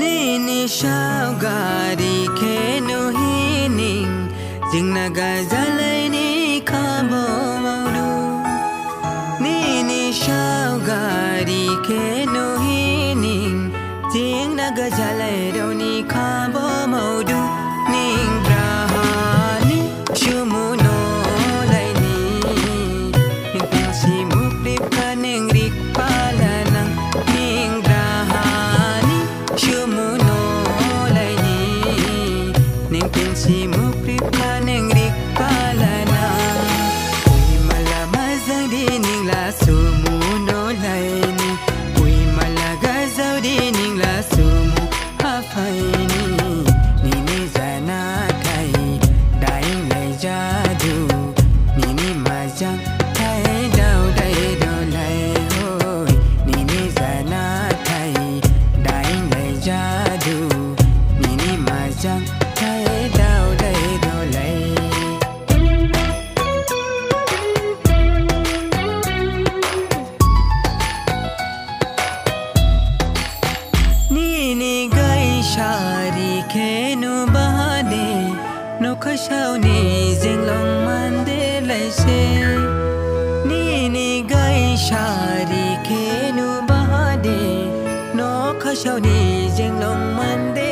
Nini shaugari kenu hining Jing nagazalay ni kabo maudu Nini shaugari kenu hining Jing nagazalay daw ni kabo maudu Ning brahani shumuno lay ni Ning pinsimuk rip ka ning rik palanang Ning brahani shumuno lay ni Ning pinsimuk rip ka ning rik palanang Uy malamazang di ning la sumuno lay ni Uy malagazaw di ning la sumu hafay ni Nini zanakay daing lay jadu Nini majang tay daw day do lay hoy Nini zanakay daing lay jadu Nini majang tay daw day do lay Nini gay shari kenu bahade No khashau ni jing long mande lai se Nini gay shari kenu bahade No khashau ni jing long mande